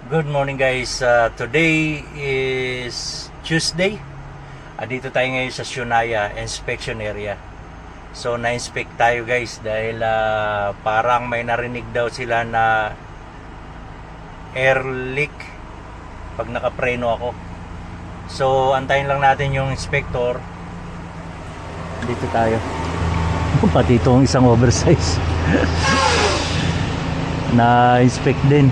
Good morning guys. Today is Tuesday. Dito tayo ngayon sa Shunaya Inspection Area. So na-inspect tayo guys dahil parang may narinig daw sila na air leak pag nakapreno ako. So antayin lang natin yung inspector. Dito tayo. Pati itong isang oversize na inspect din.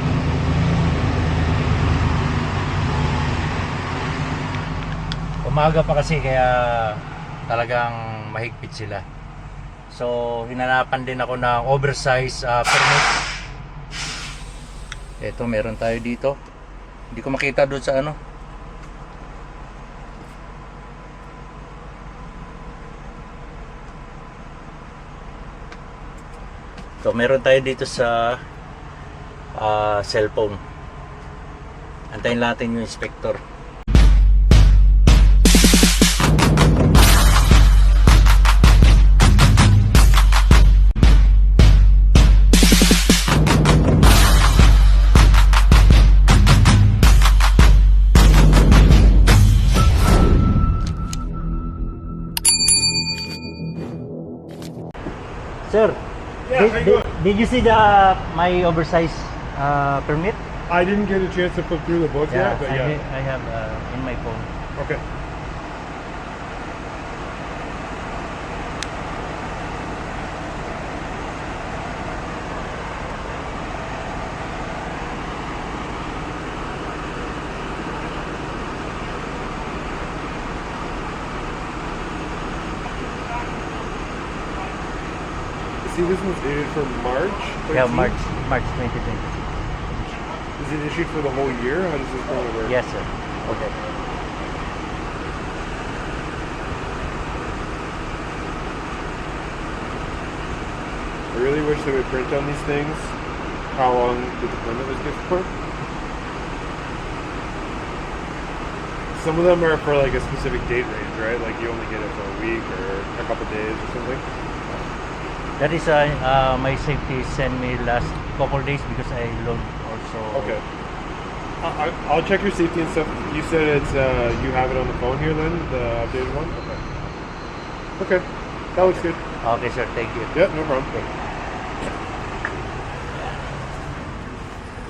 Umaga pa kasi kaya talagang mahigpit sila. So hinanapan din ako ng oversize permit. Ito meron tayo dito. Hindi ko makita doon sa ano. So meron tayo dito sa cellphone. Antayin natin yung inspector. Sir, Yeah, how you doing? did you see my oversize permit? I didn't get a chance to flip through the book yet, but yeah. I have in my phone. Okay. See, this one's dated for March 13th? Yeah, March 2020. Is it issued for the whole year? How does this really work? Yes, sir. Okay. I really wish they would print on these things how long the deployment was good for. Some of them are for like a specific date range, right? Like you only get it for a week or a couple days or something. That is my safety sent me last couple days because I load also. Okay. I'll check your safety and stuff. You said it's you have it on the phone here then, the updated one? Okay. Okay. That looks good. Okay, sir. Thank you. Yeah, no problem.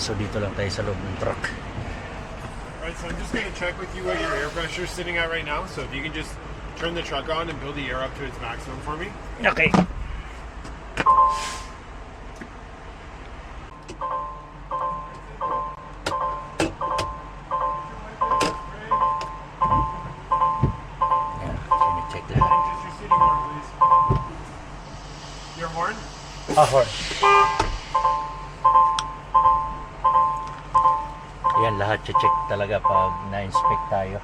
So dito lang tayo sa loob ng truck. Alright, so I'm just going to check with you what your air pressure is sitting at right now. So if you can just turn the truck on and build the air up to its maximum for me. Okay. Yeah, check that. Just your city horn, please. Your horn? Horn. Yan, lahat check talaga pag na-inspect tayo.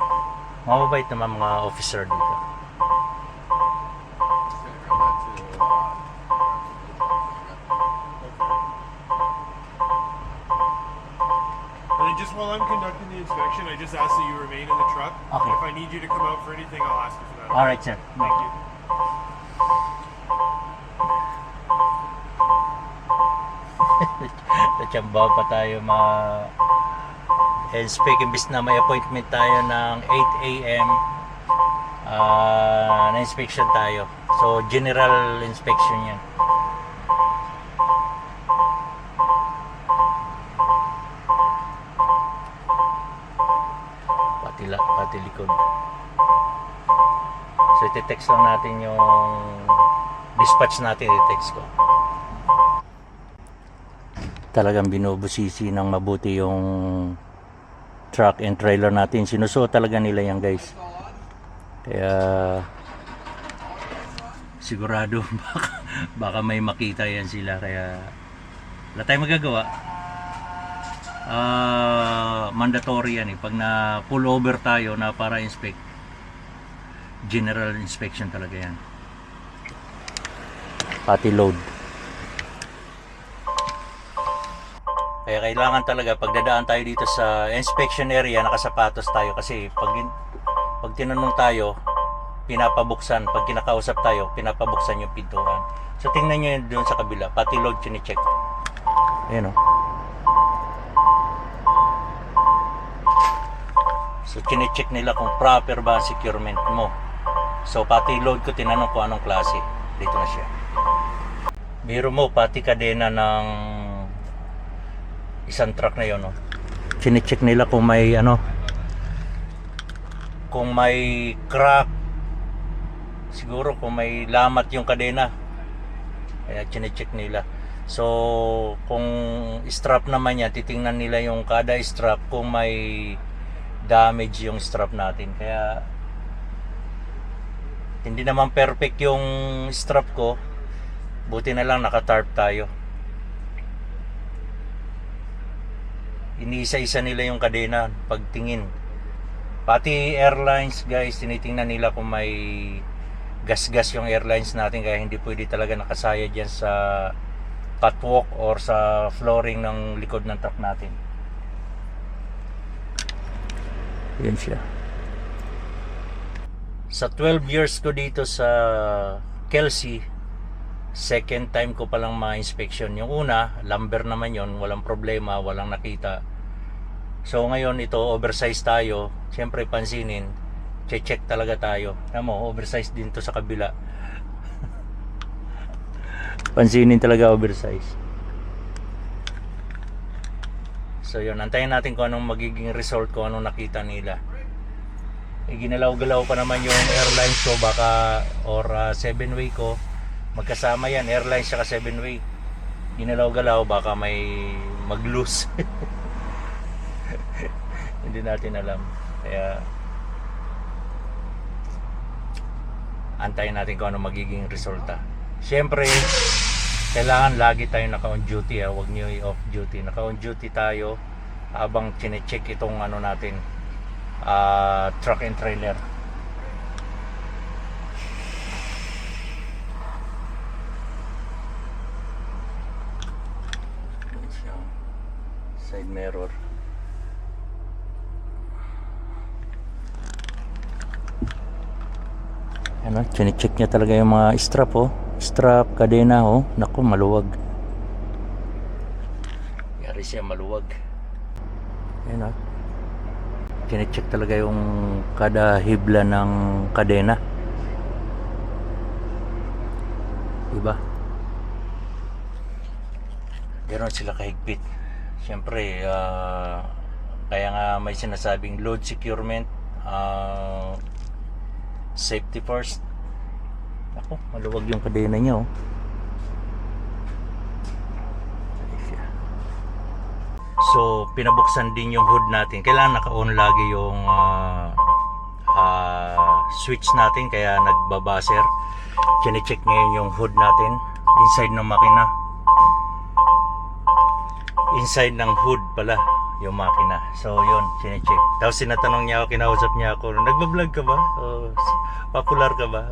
Mababait naman mga officer dito. And then just while I'm conducting the inspection, I just ask that you remain in the truck. Okay. If I need you to come out for anything, I'll ask you for that. Alright, sir. Thank you. Natsyamba pa tayo inspect imbis na may appointment tayo ng 8 a.m. Na inspection tayo. So general inspection yan. Pati likod. So iti-text lang natin yung dispatch natin, i-text ko. Talagang binubusisi ng mabuti yung truck and trailer natin. Sinusuot talaga nila yan, guys. Kaya sigurado baka may makita yan sila, kaya wala tayong magagawa. Mandatory yan pag na pull over tayo na para inspect, general inspection talaga yan, pati load. Kaya kailangan talaga pag dadaan tayo dito sa inspection area, nakasapatos tayo kasi pag tinanong tayo, pinapabuksan. Pag kinakausap tayo, pinapabuksan yung pintuan. So tingnan nyo yun doon sa kabila, pati load chine-check. Ayan o. chinecheck nila kung proper ba ang securement mo. So pati load ko tinanong ko anong klase. Dito na siya. Biro mo pati kadena ng isang truck na yon, no. Chinecheck nila kung may kung may crack, siguro kung may lamat yung kadena. Kaya chinecheck nila. So kung strap naman yan, titingnan nila yung kada strap kung may damage yung strap natin. Kaya hindi naman perfect yung strap ko, buti na lang naka-tarp tayo. Iniisa-isa nila yung kadena pagtingin. Pati airlines guys, tinitingnan nila kung may gas-gas yung airlines natin, kaya hindi pwede talaga nakasaya dyan sa catwalk or sa flooring ng likod ng truck natin. Yan siya. Sa 12 years ko dito sa Kelsey, second time ko palang ma-inspection. Yung una, lumber naman yon, walang problema, walang nakita. So ngayon ito, oversize tayo. Siyempre pansinin, check talaga tayo. Alam mo, oversize din to sa kabila. Pansinin talaga oversize. So yun, antayin natin kung anong magiging result, kung anong nakita nila. Ginalaw-galaw pa naman yung airlines ko, baka or 7-way ko. Magkasama yan, airlines saka 7-way. Ginalaw-galaw, baka may mag-loose. Hindi natin alam. Kaya antayin natin kung ano magiging resulta. Siyempre, kailangan lagi tayo naka-on duty. Huwag nyo i-off duty. Naka-on duty tayo habang chine-check itong natin, truck and trailer. Side mirror. Chine-check niya talaga yung mga strap, strap, kadena, naku, maluwag. Yari siya, maluwag. Ayan, chine-check talaga yung kada hibla ng kadena. Diba? Ganoon sila kahigpit. Siyempre, kaya nga may sinasabing load securement, safety first. Ako, maluwag yung kadena niya, So, pinabuksan din yung hood natin. Kailangan naka-on lagi yung switch natin, kaya nagbabaser. Chine-check ngayon yung hood natin inside ng makina. Inside ng hood pala yung makina. So yun, chine-check. Tapos sinatanong niya ako, kinausap niya ako, nagbablog ka ba? Popular ka ba?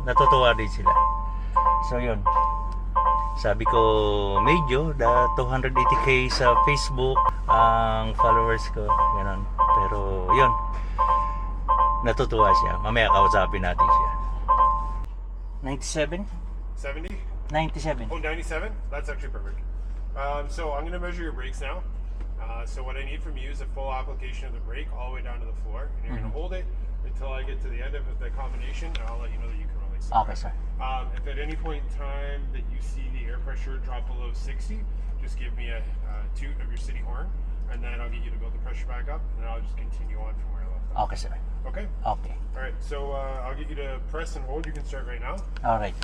Natutuwa din sila. So yun, sabi ko medyo 280k sa Facebook ang followers ko, ganun. Pero yun, natutuwa siya. Mamaya kausapin natin siya. 97? 70? 97. Oh, 97? That's actually perfect. So I'm going to measure your brakes now. So what I need from you is a full application of the brake all the way down to the floor. And you're going to hold it until I get to the end of the combination, and I'll let you know that you can release it. Okay, sir. If at any point in time that you see the air pressure drop below 60, just give me a toot of your city horn, and then I'll get you to build the pressure back up, and then I'll just continue on from where I left off. Okay, sir. Okay? Okay. All right, so I'll get you to press and hold. You can start right now. All right.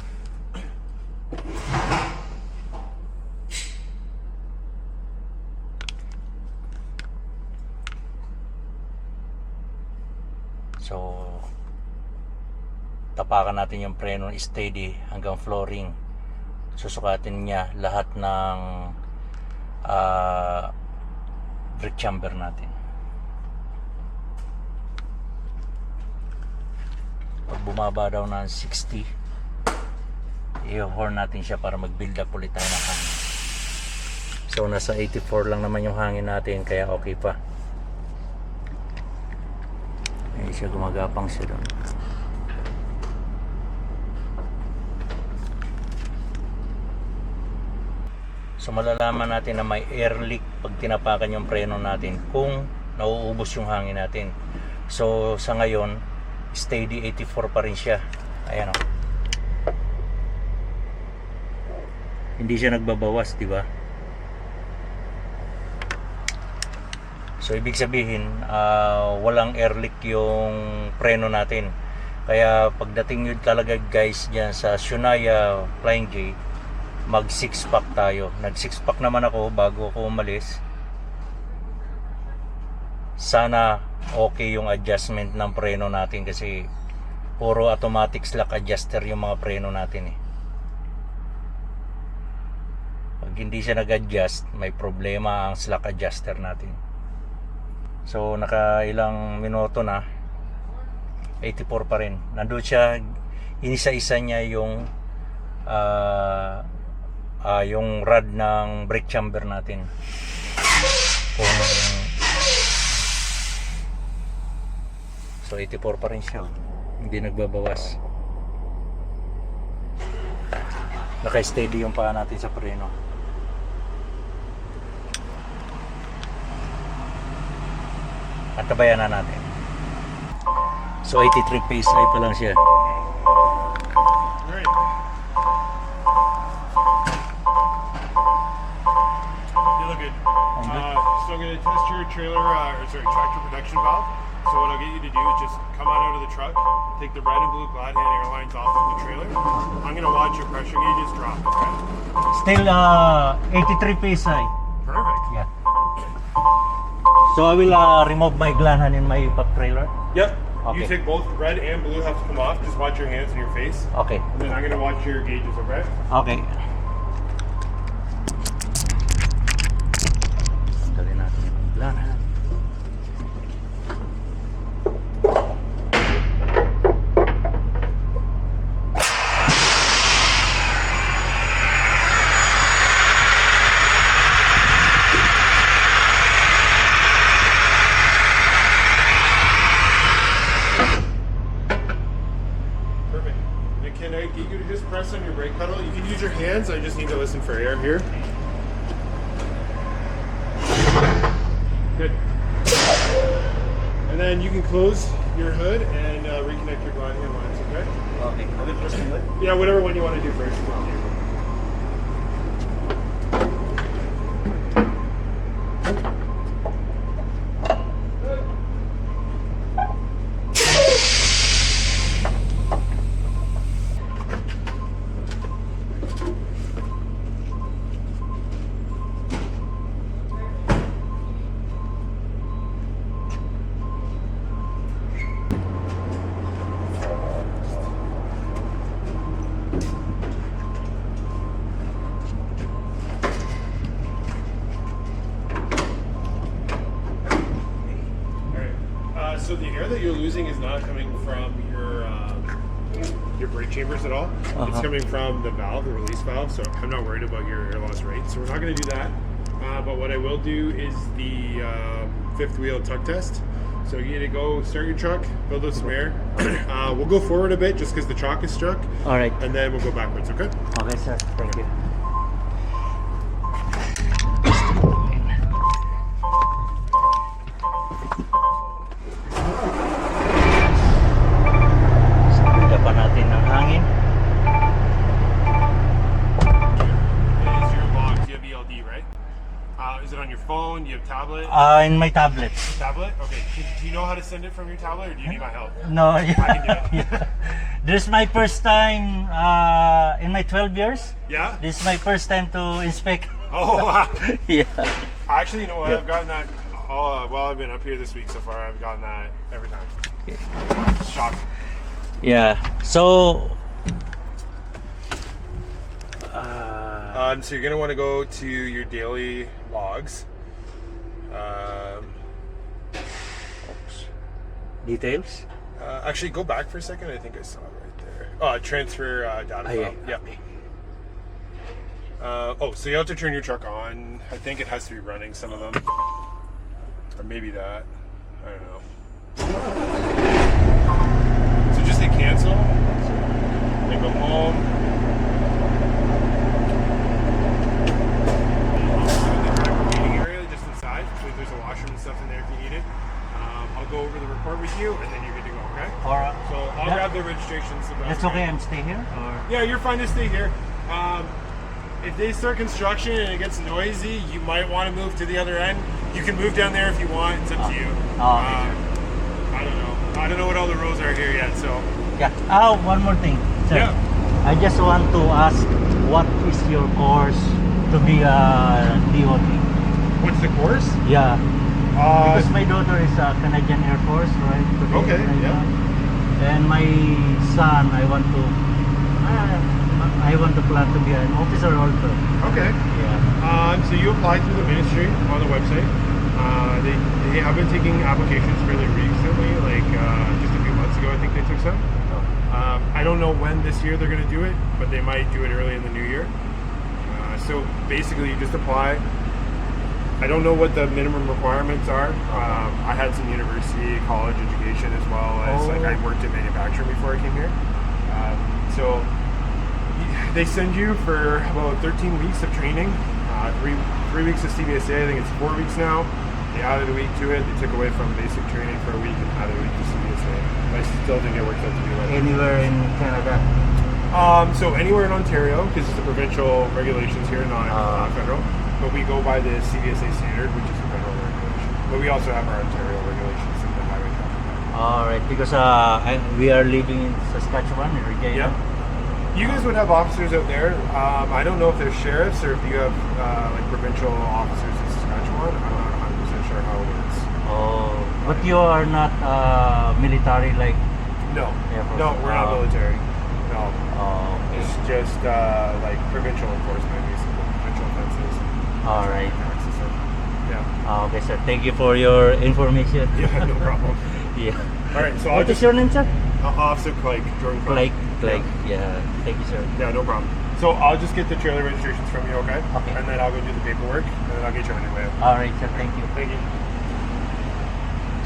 So, tapakan natin yung preno steady hanggang flooring. Susukatin niya lahat ng brake chamber natin. Pag bumaba daw ng 60, i-horn natin siya para mag-build up ulit tayo ng hangin. So nasa 84 lang naman yung hangin natin, kaya okay pa. Ay siya, gumagapang siya doon. So malalaman natin na may air leak pag tinapakan yung preno natin kung nauubos yung hangin natin. So sa ngayon, steady 84 pa rin siya. Ayan o. Hindi siya nagbabawas, di ba? So ibig sabihin, walang air leak yung preno natin. Kaya pagdating yun talaga guys dyan sa Shunaya Flying J, mag 6 pack tayo. Nag 6 pack naman ako bago ako umalis. Sana okay yung adjustment ng preno natin kasi puro automatic slack adjuster yung mga preno natin eh. Pag hindi siya nag-adjust, may problema ang slack adjuster natin. So naka ilang minuto na, 84 pa rin. Nandun siya, inisa-isa niya yung rod ng brake chamber natin. So 84 pa rin siya. Hindi nagbabawas. Naka-steady yung paa natin sa preno. At tabayan na natin. So 83 PSI pa lang siya. Alright. You look good. So I'm going to test your tractor protection valve. So what I'll get you to do is just come out of the truck, take the red and blue glad hand airlines off of the trailer. I'm going to watch your pressure gauges drop, okay? Still 83 PSI. Perfect. Yeah. So I will remove my glanhan in my back trailer. Yep. Okay. You take both red and blue have to come off. Just watch your hands and your face. Okay. And then I'm going to watch your gauges, okay? Okay. Tanggalin natin yung glanhan. Perfect. And can I get you to just press on your brake pedal? You can use your hands. I just need to listen for air here. Good. And then you can close your hood and reconnect your glide hand lines, okay? Okay. I will press the hood. Yeah, whatever one you want to do first. It's up to you. So the air that you're losing is not coming from your brake chambers at all. It's coming from the valve, the release valve. So I'm not worried about your air loss rate. So we're not going to do that. But what I will do is the fifth wheel tuck test. So you need to go start your truck, build up some air. We'll go forward a bit just because the chalk is struck. All right. And then we'll go backwards, okay? Okay, sir. Thank you. Sabida pa natin ng hangin. Is your log, do you have ELD, right? Is it on your phone? Do you have tablet? In my tablet. Tablet? Okay. Do you know how to send it from your tablet or do you need my help? No, I can do it. yeah. This is my first time in my 12 years. Yeah? This is my first time to inspect. Oh, wow. Yeah. Actually, you know what? Yeah. I've gotten that while I've been up here this week so far. I've gotten that every time. Shocking. Yeah. So. So you're gonna want to go to your daily logs. Details. Actually, go back for a second. I think I saw it right there. Oh, transfer data file. Yeah. So you have to turn your truck on. I think it has to be running, some of them. Or maybe that. I don't know. So just hit cancel. And go home. In the driver waiting area, just inside, so there's a washer registration and stuff in there if you need it. I'll go over the report with you, and then you're good to go. Okay. Or So I'll Yeah. grab the registration. that's okay. I'm stay here. Or Yeah, you're fine to stay here. If they start construction and it gets noisy, you might want to move to the other end. You can move down there if you want. It's up to you. Oh, okay, I don't know. I don't know what all the rules are here yet. So yeah. Oh, one more thing, sir. Yeah. I just want to ask, what is your course to be a DOT? what's the course? Yeah. Uh, Because my daughter is a Canadian Air Force, right? Today, Okay, yeah. And my son, I want to plan to be an officer also. okay. Yeah. So you applied through the ministry on the website. They have been taking applications fairly recently, like just a few months ago. I think they took some. I don't know when this year they're going to do it, but they might do it early in the new year. So basically, you just apply. I don't know what the minimum requirements are. I had some university, college education as well as like I worked in manufacturing before I came here. So they send you for about 13 weeks of training. Three weeks of CBSA. I think it's 4 weeks now. They added a week to it. They took away from basic training for a week and added a week to CBSA. But I still think it works out to be like Anywhere in Canada. So anywhere in Ontario, because it's the provincial regulations here, not federal. But we go by the CBSA standard, which is the federal regulation. But we also have our Ontario regulations in the highway traffic act. Alright, because we are living in Saskatchewan, in Regina. Yeah. You guys would have officers out there. I don't know if they're sheriffs or if you have like provincial officers in Saskatchewan. I'm not 100% sure how it works. Oh, but you are not military like. No, Air Force. no, we're not military. No, Oh, okay. it's just like provincial enforcement, basically, provincial offenses. Alright. Taxes, so, yeah. Okay, sir. Thank you for your information. Yeah, no problem. Yeah. All right, so I'll What is just your name, sir? Officer Clegg, Jordan Clegg. Yeah. Thank you, sir. Yeah, no problem. So I'll just get the trailer registrations from you, okay? Okay. And then I'll go do the paperwork, and then I'll get you on your way. Alright, sir. Thank you. Thank you.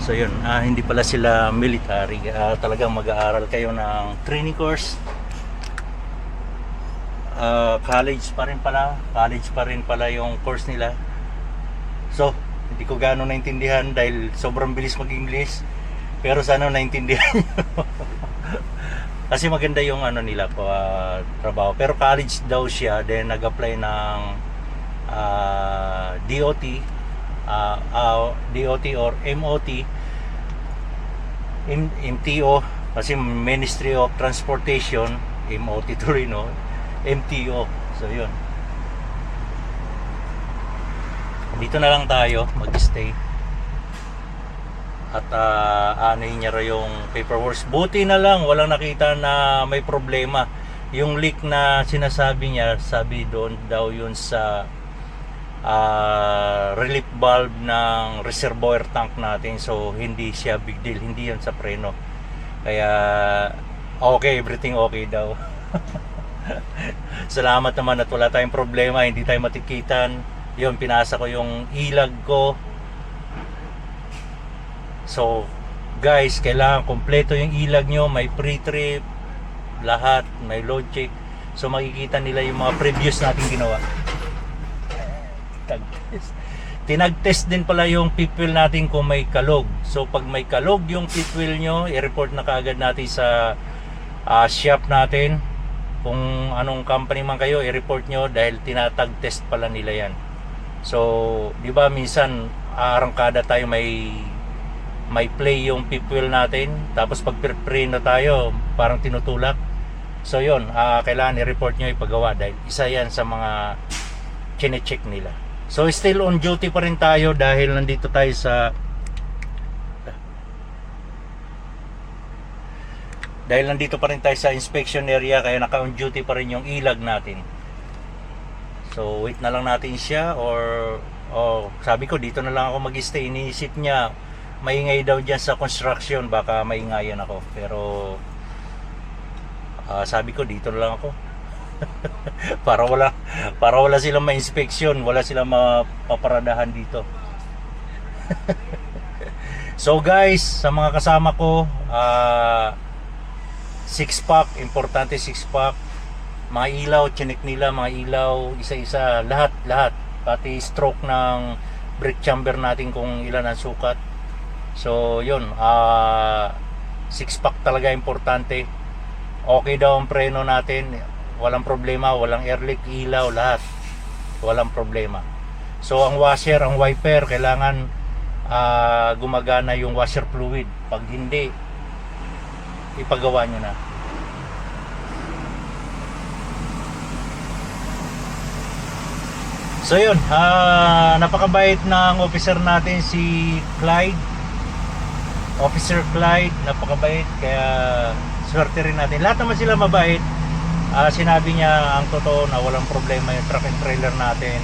So yun, hindi pala sila military. Talagang mag-aaral kayo ng training course. College pa rin pala yung course nila. So hindi ko gaano naintindihan dahil sobrang bilis mag-English, pero sana naintindihan nyo. Kasi maganda yung ano nila po, trabaho, pero college daw siya, then nag-apply ng DOT or MOT, MTO, kasi Ministry of Transportation, MOT tuloy, no? MTO. So yun, dito na lang tayo mag-stay at anuhin niya raw yung paperwork. Buti na lang walang nakita na may problema. Yung leak na sinasabi niya, sabi doon daw yun sa relief valve ng reservoir tank natin. So hindi siya big deal, hindi yan sa preno. Kaya okay, everything okay daw. Salamat naman at wala tayong problema, hindi tayo matikitan. Yun, pinasa ko yung ilag ko. So guys, kailangan kompleto yung ilag nyo, may pre-trip lahat, may load check. So makikita nila yung mga previous natin ginawa. Tinag-test din pala yung pit wheel natin kung may kalog. So pag may kalog yung pit wheel nyo, i-report na kaagad natin sa shop natin. Kung anong company man kayo, i-report nyo dahil tinatag test pala nila yan. So di ba minsan arangkada tayo, may play yung pit wheel natin, tapos pag pre na tayo parang tinutulak. So yun, kailangan i-report nyo, ipagawa dahil isa yan sa mga chine-check nila. So still on duty pa rin tayo dahil nandito tayo sa inspection area, kaya naka-on duty pa rin yung ilag natin. So wait na lang natin siya, or sabi ko dito na lang ako mag-stay. Iniisip niya maingay daw dyan sa construction, baka maingayan ako, pero sabi ko dito na lang ako. para wala silang ma-inspection, wala silang mapaparadahan dito. So guys, sa mga kasama ko, 6-pack, importante 6-pack. Mga ilaw, chinik nila, mga ilaw, isa-isa, lahat. Pati stroke ng brake chamber natin kung ilan ang sukat. So yun, 6-pack talaga importante. Okay daw ang preno natin, walang problema, walang air leak, ilaw, lahat walang problema. So ang washer, ang wiper, kailangan gumagana yung washer fluid. Pag hindi, ipagawa nyo na. So yun, napakabait ng officer natin si Clyde. Officer Clyde, napakabait, kaya swerte rin natin. Lahat naman sila mabait. Sinabi niya ang totoo na walang problema yung truck and trailer natin.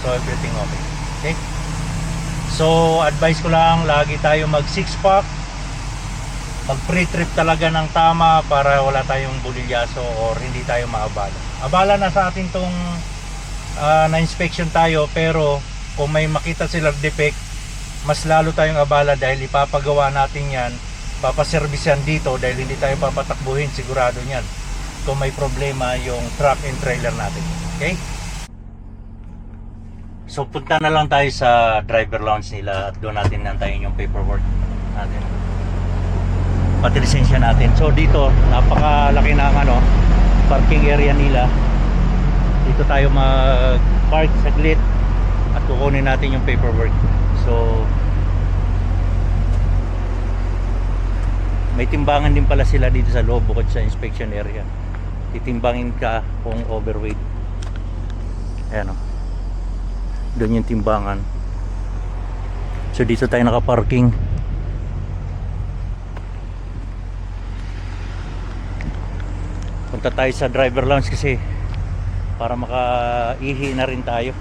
So everything okay. Okay? So advice ko lang, lagi tayo mag 6-pack. Mag pre-trip talaga ng tama para wala tayong bulilyaso or hindi tayo maabala. Abala na sa atin tong na-inspection tayo, pero kung may makita silang defect, mas lalo tayong abala dahil ipapagawa natin yan, papaservisyan dito dahil hindi tayo papatakbuhin, sigurado niyan kung may problema yung truck and trailer natin. Okay? So punta na lang tayo sa driver lounge nila at doon natin nantayin yung paperwork natin, pati lisensya natin. So dito napakalaki ng parking area nila. Dito tayo mag-park saglit at kukunin natin yung paperwork. So may timbangan din pala sila dito sa loob bukod sa inspection area. Titimbangin ka kung overweight. Ayan o. Doon yung timbangan. So dito tayo nakaparking. Punta tayo sa driver lounge kasi para makaihi na rin tayo,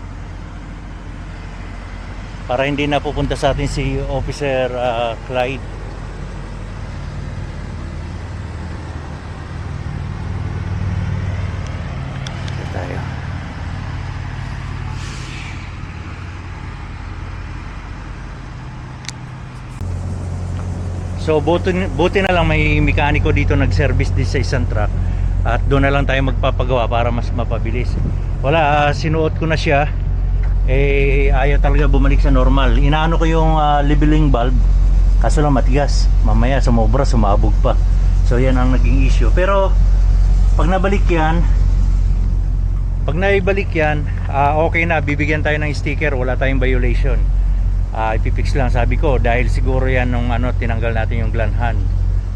para hindi na pupunta sa atin si Officer Clyde. Ito tayo. So buti na lang may mekaniko dito nag-service din sa isang truck. At doon na lang tayo magpapagawa para mas mapabilis. Wala, sinuot ko na siya. Ayaw talaga bumalik sa normal. Inaano ko yung leveling valve, kaso lang matigas. Mamaya sumobra, sumabog pa. So yan ang naging issue. Pero pag naibalik yan, okay na, bibigyan tayo ng sticker, wala tayong violation. Ipipix lang, sabi ko, dahil siguro yan nung tinanggal natin yung glanhan.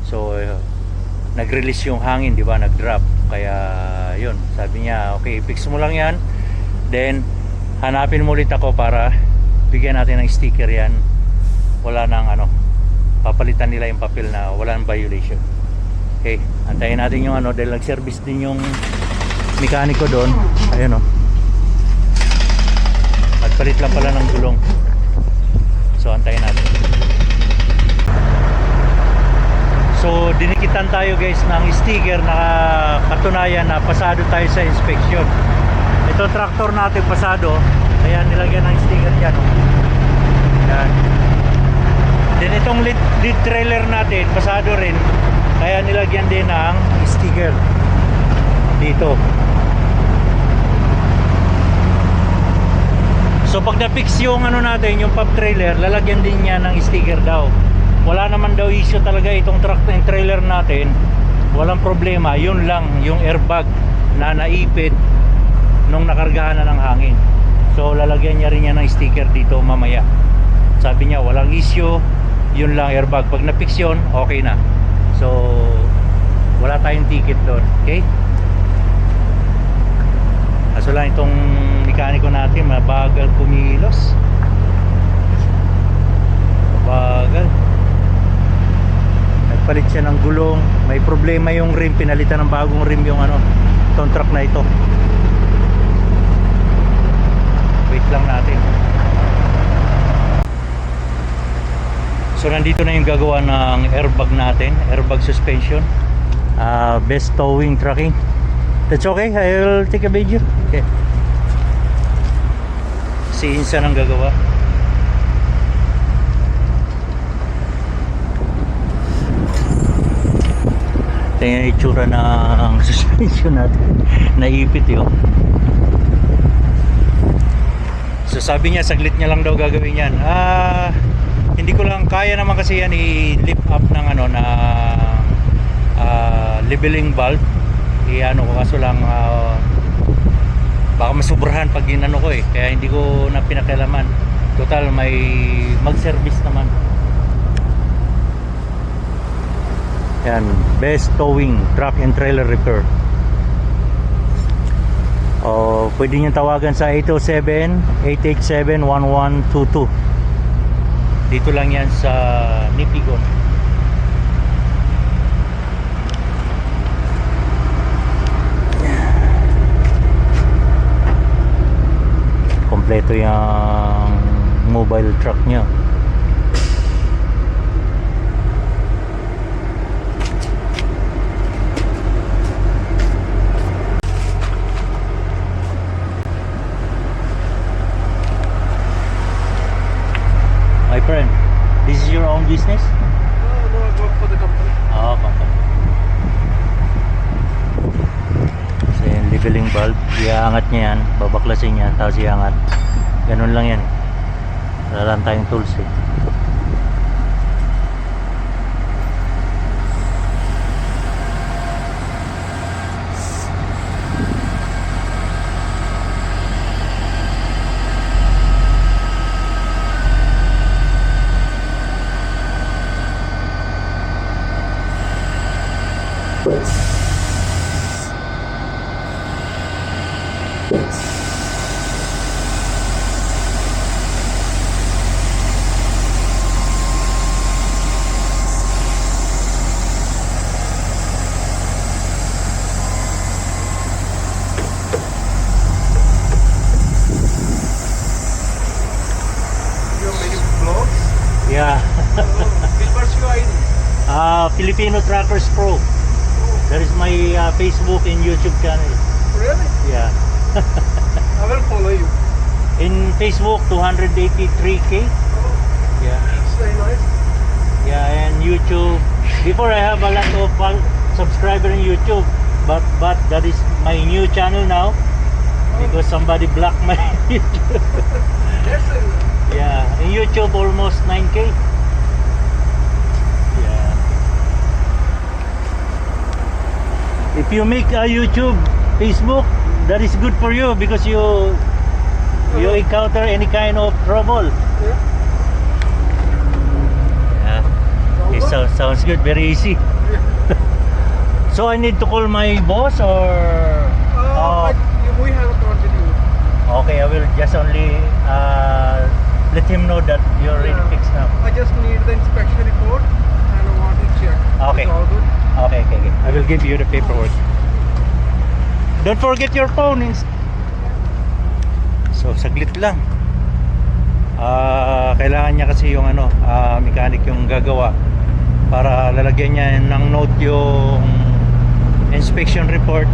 So nag-release yung hangin, di ba, nag-drop, kaya yun, sabi niya okay, fix mo lang yan, then hanapin mo ulit ako para bigyan natin ng sticker yan. Wala nang papalitan nila yung papel na walang violation. Okay, antayin natin yung dahil nag-service din yung mekaniko doon. Ayun nagpalit lang pala ng gulong, so antayin natin. So dinikitan tayo guys ng sticker na katunayan na pasado tayo sa inspection. Ito traktor natin pasado, kaya nilagyan ng sticker yan. Yan. Then itong lead trailer natin pasado rin, kaya nilagyan din ng sticker dito. So pag na-fix yung natin, yung pub trailer, lalagyan din niya ng sticker daw. Wala naman daw issue talaga itong truck and trailer natin, walang problema. Yun lang yung airbag na naipit nung nakargahan na ng hangin. So lalagyan niya rin niya ng sticker dito mamaya. Sabi niya walang issue, yun lang airbag. Pag na-fix yun, okay na. So wala tayong ticket doon. Okay? Kaso lang itong mekaniko natin mabagal kumilos. Bagal. Nagpalit siya ng gulong, may problema yung rim, pinalitan ng bagong rim yung itong truck na ito. Wait lang natin. So nandito na yung gagawa ng airbag natin, airbag suspension, best towing tracking. That's okay, I'll take a video. Okay. Si Insan ang gagawa. Tingnan yung itsura ng suspension natin. Naipit yun. So sabi niya saglit niya lang daw gagawin yan. Hindi ko lang kaya naman kasi yan i-lift up ng ano na leveling valve. Ano ko kaso lang baka masubrahan pag ginano ko eh. Kaya hindi ko na pinakialaman. Total may mag-service naman. Yan, Best Towing Truck and Trailer Repair. Pwede nyo tawagan sa 807-887-1122. Dito lang yan sa Nipigon. Kompleto yung mobile truck niya. My friend, this is your own business? No, I work for the company. Company. So yung leveling valve, iaangat niya yan, babaklasin niya, tapos iangat. Ganun lang yan. Wala lang tayong tools eh. You make vlogs? Yeah. What's your ID? Filipino Truckers Pro. That is my Facebook and YouTube channel. Really? Yeah. I will follow you. In Facebook, 283k. Yeah. It's very nice. Yeah, and YouTube. Before I have a lot of subscribers in YouTube, but that is my new channel now because somebody blocked my YouTube. Yes, sir. Yeah, in YouTube almost 9k. Yeah. If you make a YouTube, Facebook, that is good for you because you encounter any kind of trouble. Yeah. Yeah. Okay, sounds good. Very easy. So I need to call my boss or? But we have a continue. Okay, I will just only let him know that you're already fixed now. I just need the inspection report and I want it checked. Okay. It's all good. Okay. I will give you the paperwork. Don't forget your phone. So saglit lang. Kailangan niya kasi yung mechanic yung gagawa para lalagyan niya ng note yung inspection report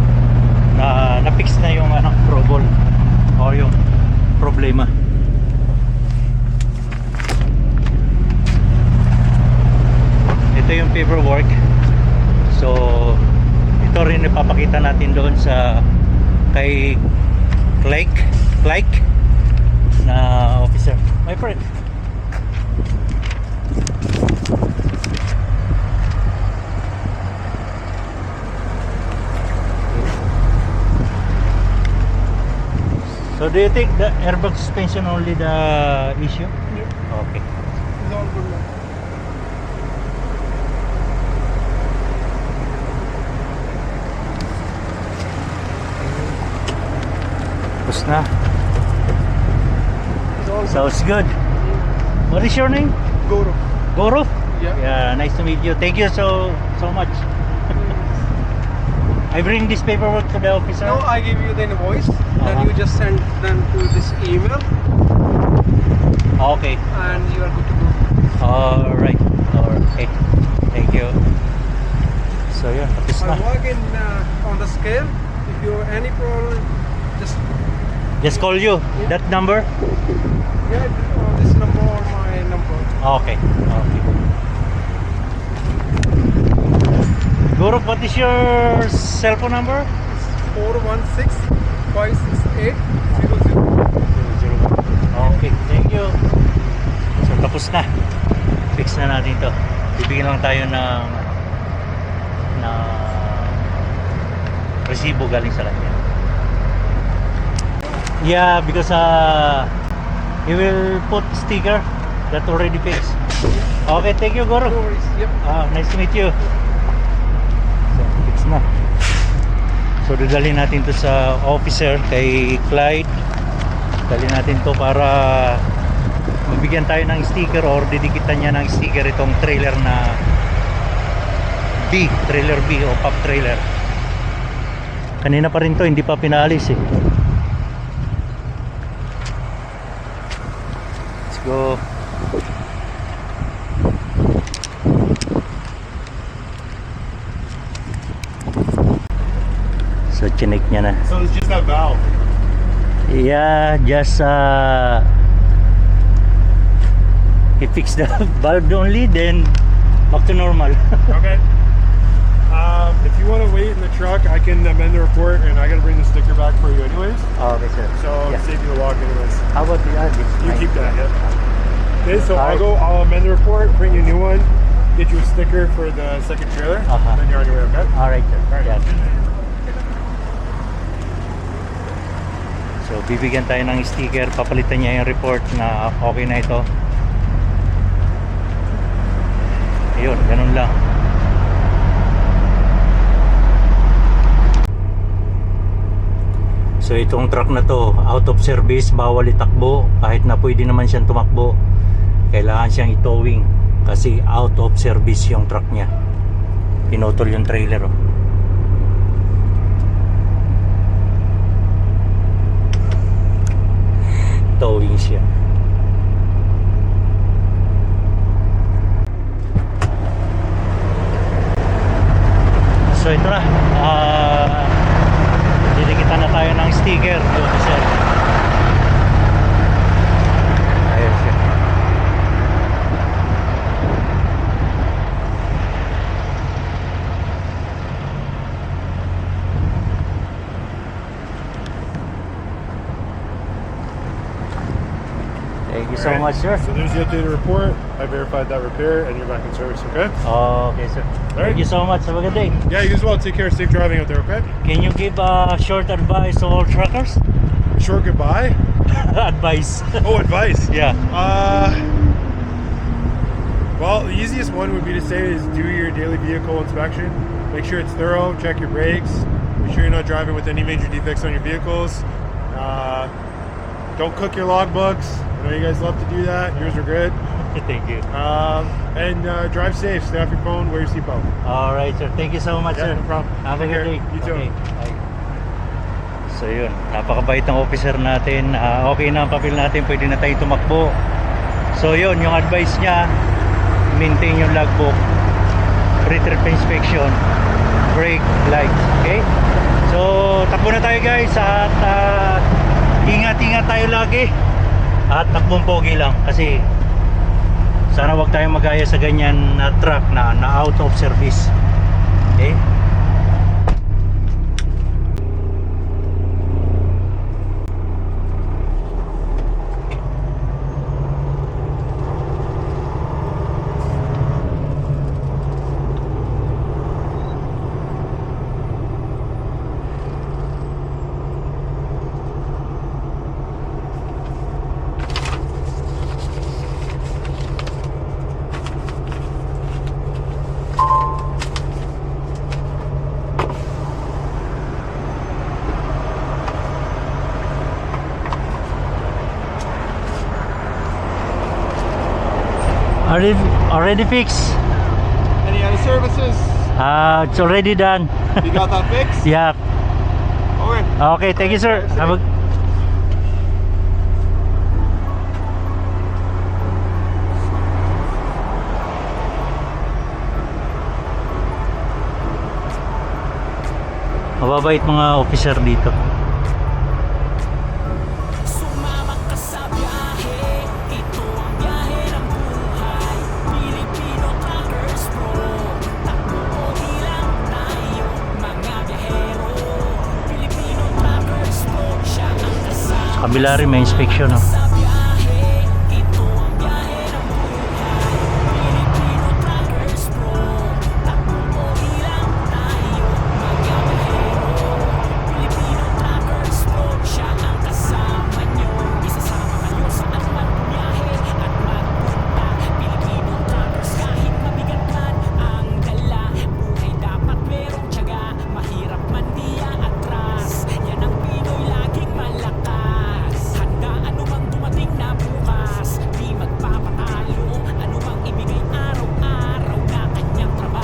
na na-fix na yung trouble o yung problema. Ito yung paperwork. So ito rin ipapakita natin doon sa kay Clyke na officer. My friend. So do you think the airbag suspension only the issue? Yeah. Okay. It's all good now. Tapos na. It's all good. Sounds good. What is your name? Goro. Goro? Yeah. Yeah, nice to meet you. Thank you so much. I bring this paperwork to the officer. Now I give you the invoice. Then Uh-huh. you just send them to this email Okay. and you are good to go. Alright. Okay. Thank you. So yeah, tapos I na. work in on the scale. If you have any problem, Just call you. That number? yeah, this number or my number. Okay. Guru, what is your cell phone number? It's 416-568-00. tapos na. Fix na natin to. Bibigyan lang tayo ng resibo galing sa kanya. Yeah, because he will put sticker that already fixed. Okay, thank you, Goro. No worries. Yep. Nice to meet you. So, fix na. So, dadalhin natin to sa officer kay Clyde. Dali natin to para mabigyan tayo ng sticker or didikitan niya ng sticker itong trailer na trailer B o pop trailer. Kanina pa rin to, hindi pa pinalis eh. Let's go. So chinek niya na. So it's just that valve. Yeah, just he fixed the valve only, then back to normal. Okay. If you want to wait in the truck, I can amend the report, and I got to bring the sticker back for you anyways. Okay, sir. So Yeah. save you the walk anyways. How about the others? You keep that, yeah. Okay, so Alright. I'll amend the report, print you a new one, get you a sticker for the second trailer, Uh-huh. and then you're on your way, okay? Alright, sir. Alright. Yeah. So, bibigyan tayo ng sticker, papalitan niya yung report na okay na ito. Ayun, ganun lang. So, itong truck na to, out of service, bawal itakbo. Kahit na pwede naman siyang tumakbo, kailangan siyang itowing kasi out of service yung truck niya. Pinutol yung trailer, oh. Towing siya. So ito na, didikitan na tayo ng sticker, officer. Ayun siya. Thank you so Alright. much, sir. So there's the updated report. I verified that repair, and you're back in service, okay? Okay, sir. Thank you so much. Have a good day. Yeah, you as well. Take care. Safe driving out there, okay? Can you give a short advice to all truckers? Short goodbye. Advice. Oh, advice. Yeah. Well, the easiest one would be to say is do your daily vehicle inspection. Make sure it's thorough. Check your brakes. Make sure you're not driving with any major defects on your vehicles. Don't cook your logbooks. I know you guys love to do that. Yours are good. Thank you. And drive safe. Stay off your phone. Wear your seatbelt. All right, sir. Thank you so much, Yeah, sir. no problem. Have a Take good care. day. You too. Okay, bye. So yun, napakabait ng officer natin. Okay na ang papel natin, pwede na tayong tumakbo. So yun, yung advice niya, maintain yung logbook, pre-trip inspection, brake lights. Okay? So takbo na tayo guys at ingat-ingat tayo lagi at takbong pogi lang kasi sana wag tayong magaya sa ganyan na truck na out of service. Okay? Already fixed. Any other services? It's already done. You got that fixed? Yeah. Okay. Okay, thank you, sir. Have a... Mababait mga officer dito. Sumama ka sa biyahe, ito ang biyahe ng buhay. Filipino Truckers Pro, takbo o ilang tayo, mga biyahero. Filipino Truckers Pro, siya ang kasama. Sa kabila rin may inspection, no?